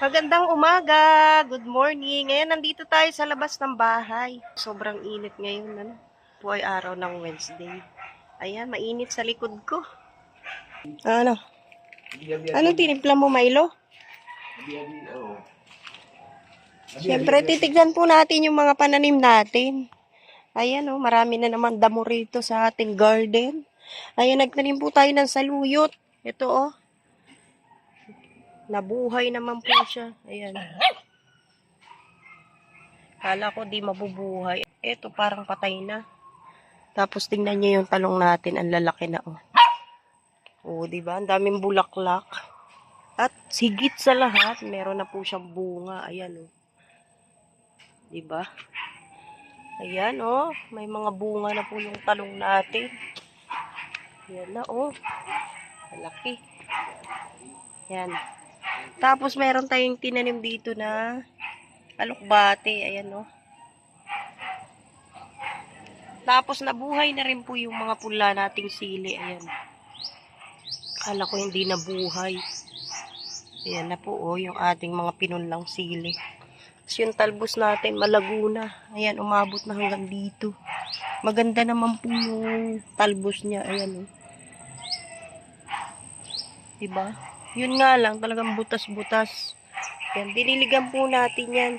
Magandang umaga, good morning. Ngayon nandito tayo sa labas ng bahay. Sobrang init ngayon, ano? Ito ay araw ng Wednesday. Ayan, mainit sa likod ko. Ano? Anong tinimpla mo, Milo? Siyempre, titignan po natin yung mga pananim natin. Ayan, oh, marami na naman damo rito sa ating garden. Ayan, nagtanim po tayo ng saluyot. Ito, oh. Nabuhay naman po siya. Ayan. Kala ko di mabubuhay. Ito, parang patay na. Tapos tingnan niyo yung talong natin, ang lalaki na, oh. Oh, 'di ba? Ang daming bulaklak. At higit sa lahat, meron na po siyang bunga. Ayan, oh. 'Di ba? Ayan, oh. May mga bunga na po yung talong natin. Ayan na, oh. Malaki. Ayan. Tapos meron tayong tinanim dito na alokbate. Ayan, oh. Tapos nabuhay na rin po yung mga pula nating sili. Ayan. Kala ko hindi nabuhay. Ayan na po, oh, yung ating mga pinunlang sili. Tapos yung talbos natin, malaguna. Ayan, umabot na hanggang dito. Maganda naman po yung talbos niya. Ayan, oh. Diba? Yun nga lang, talagang butas-butas. Ayan, dililigan po natin yan.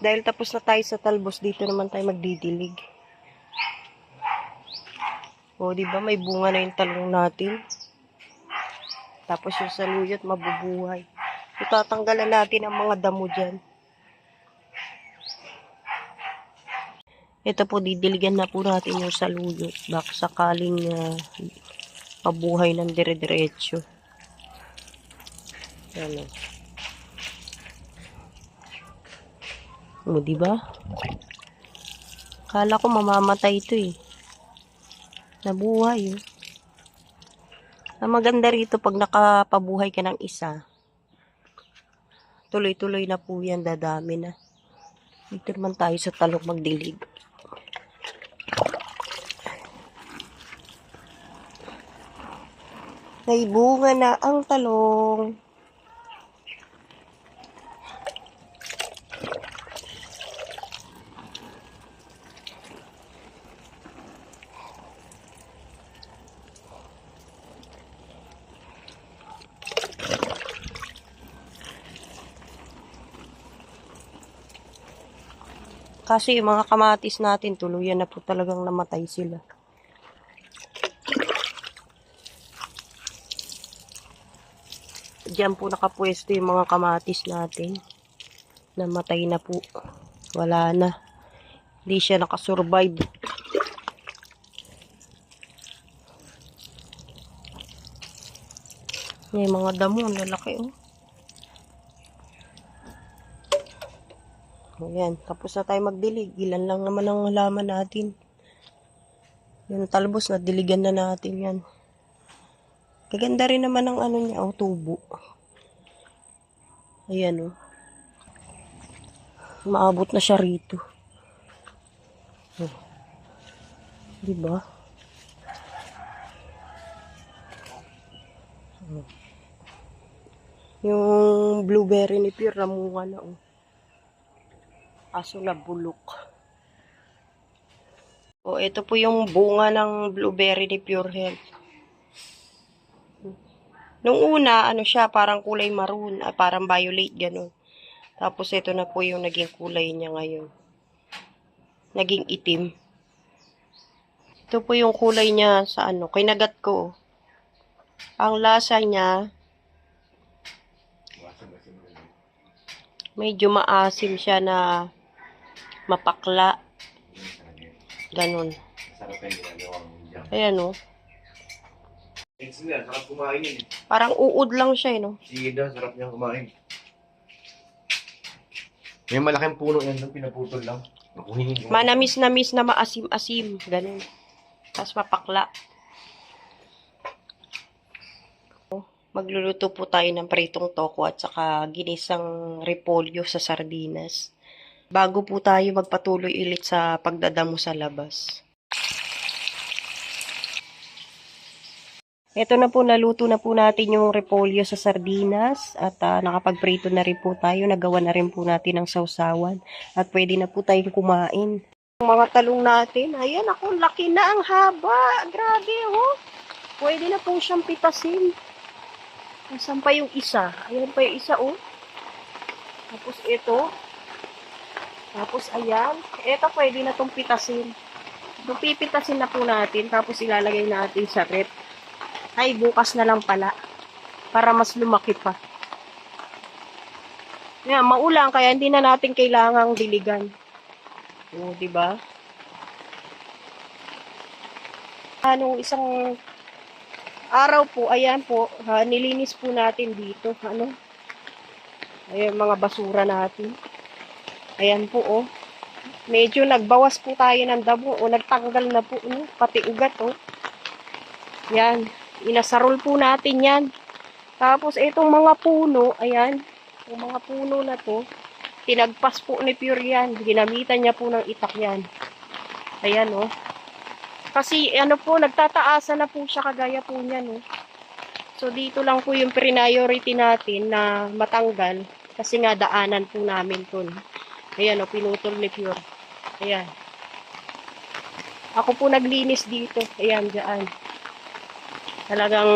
Dahil tapos na tayo sa talbos, dito naman tayo magdidilig. O, diba? May bunga na yung talong natin. Tapos yung saluyot, mabubuhay. Itatanggalan natin ang mga damo dyan. Ito po, didiligan na po natin yung saluyot. Baka sakaling mabuhay ng dire-diretso. Yan o. O, diba? Kala ko mamamatay ito eh. Nabuhay, oh. Ang maganda rito pag nakapabuhay ka ng isa, tuloy-tuloy na po yan, dadami na. Dito naman tayo sa talong magdilig. May bunga na ang talong. Kasi yung mga kamatis natin, tuluyan na po talagang namatay sila. Diyan po nakapwesto yung mga kamatis natin. Namatay na po. Wala na. Hindi siya nakasurvive. May mga damo, lalaki, oh. Ayan, tapos na tayo magdilig. Ilan lang naman ang halaman natin. Yung talbos, nadiligan na natin yan. Kaganda rin naman ang ano niya, oh, tubo. Ayan, oh. Maabot na siya rito. Oh. Diba? Oh. Yung blueberry ni Pure, namunga na, oh. Aso na bulok. O, ito po yung bunga ng blueberry ni Pure Health. Nung una, ano siya, parang kulay maroon, parang violet, ganun. Tapos ito na po yung naging kulay niya ngayon. Naging itim. Ito po yung kulay niya sa ano, kinagat ko. Ang lasa niya, medyo maasim siya na mapakla. Ganun. Ayan, oh. Sarap kumain yun. Parang uod lang siya, no? Sige daw, sarap niyang kumain. May malaking puno yan doon, pinaputol lang. Manamis-namis na maasim-asim. Ganun. Tapos mapakla. Magluluto po tayo ng pritong toko at saka ginisang repolyo sa sardinas. Bago po tayo magpatuloy ulit sa pagdadamo sa labas. Ito na po, naluto na po natin yung repolyo sa sardinas at nakapagprito na rin po tayo. Nagawa na rin po natin ang sausawan at pwede na po tayong kumain. Ang mga talong natin, ayan ako, laki na ang haba. Grabe, oh. Pwede na po siyang pitasin. Nasaan pa yung isa? Ayan pa yung isa, oh. Tapos ito. Tapos ayan. Ito pwede na itong pitasin. So, pipitasin na po natin. Tapos ilalagay natin sa rep. Ay, bukas na lang pala. Para mas lumaki pa. Yan, maulang. Kaya hindi na natin kailangang diligan. O, diba? Ano, isang araw po, ayan po, nilinis po natin dito. Ano? Ayan, mga basura natin. Ayan po, oh. Medyo nagbawas po tayo ng damo, o nagtanggal na po, no? Pati ugat, oh. Yan. Inasarol po natin yan. Tapos, itong mga puno, ayan, yung mga puno na to, tinagpas po ni Pure yan. Ginamitan niya po ng itak yan. Ayan, oh. Kasi, ano po, nagtataasan na po siya kagaya po niyan, oh. So, dito lang po yung priority natin na matanggal. Kasi nga, daanan po namin to. Ayan, oh, pinutol ni Pure. Ayan. Ako po naglinis dito. Ayan, dyan. Talagang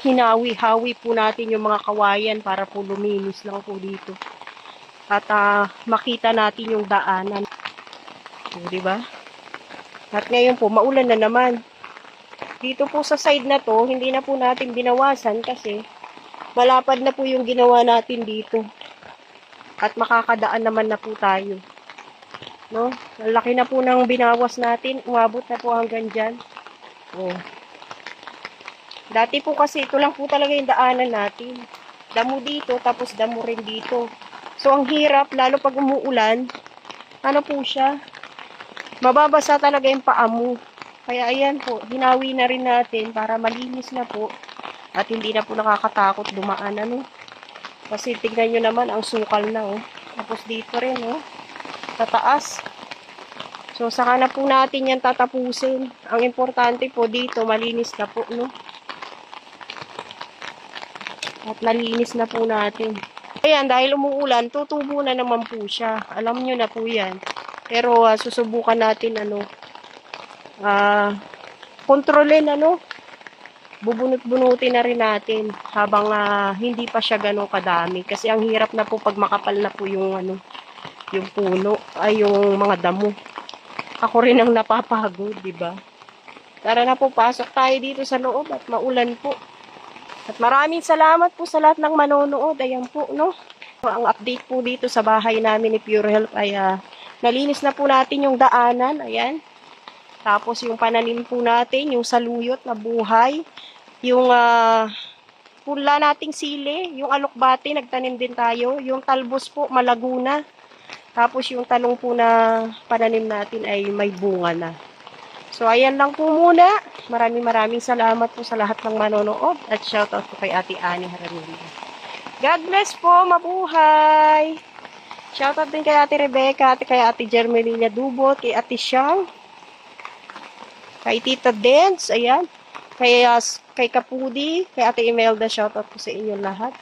hinawi-hawi po natin yung mga kawayan para po luminis lang po dito. At makita natin yung daanan. So, diba? At ngayon po, maulan na naman. Dito po sa side na to, hindi na po natin binawasan kasi malapad na po yung ginawa natin dito. At makakadaan naman na po tayo. No? Ang laki na po ng binawas natin. Umabot na po hanggang dyan. Oh. Dati po kasi ito lang po talaga yung daanan natin. Damo dito, tapos damo rin dito. So, ang hirap, lalo pag umuulan, ano po siya? Mababasa talaga yung paa mo. Kaya ayan po, hinawi na rin natin para malinis na po. At hindi na po nakakatakot dumaan, ano. Kasi tignan nyo naman, ang sukal na, oh. Tapos dito rin, oh. Sa taas. So, saka na po natin yan tatapusin. Ang importante po dito, malinis na po, no. At nalinis na po natin. Ayan, dahil umuulan, tutubo na naman po siya. Alam nyo na po yan. Pero susubukan natin, ano, kontrolin, ano, bubunot-bunutin na rin natin habang hindi pa siya ganun kadami. Kasi ang hirap na po pag makapal na po yung, ano, yung puno, ay yung mga damo. Ako rin ang napapagod, diba? Tara na po, pasok tayo dito sa loob at maulan po. At maraming salamat po sa lahat ng manonood. Ayan po, no? Ang update po dito sa bahay namin ni Pure Health ay nalinis na po natin yung daanan. Ayan. Tapos yung pananim po natin, yung saluyot na buhay. Yung pula nating sili, yung alokbati, nagtanim din tayo. Yung talbos po, malaguna. Tapos yung talong po na pananim natin ay may bunga na. So, ayan lang po muna. Maraming salamat po sa lahat ng manonood. At shoutout po kay Ate Ani Haramilya. God bless po. Mabuhay. Shoutout din kay Ate Rebecca, kay Ate Jermelina Dubot, kay Ate Siang, kay Tita Dance, ayan. Kay Kapudi, kay Ate Imelda, shoutout po sa inyo lahat.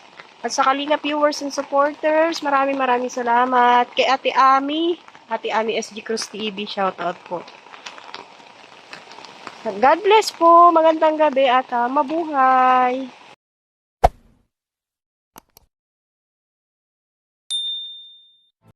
At sa Kalinga viewers and supporters, maraming salamat. Kay Ate Ami SG Cruz TV, shoutout po. God bless po, magandang gabi at mabuhay!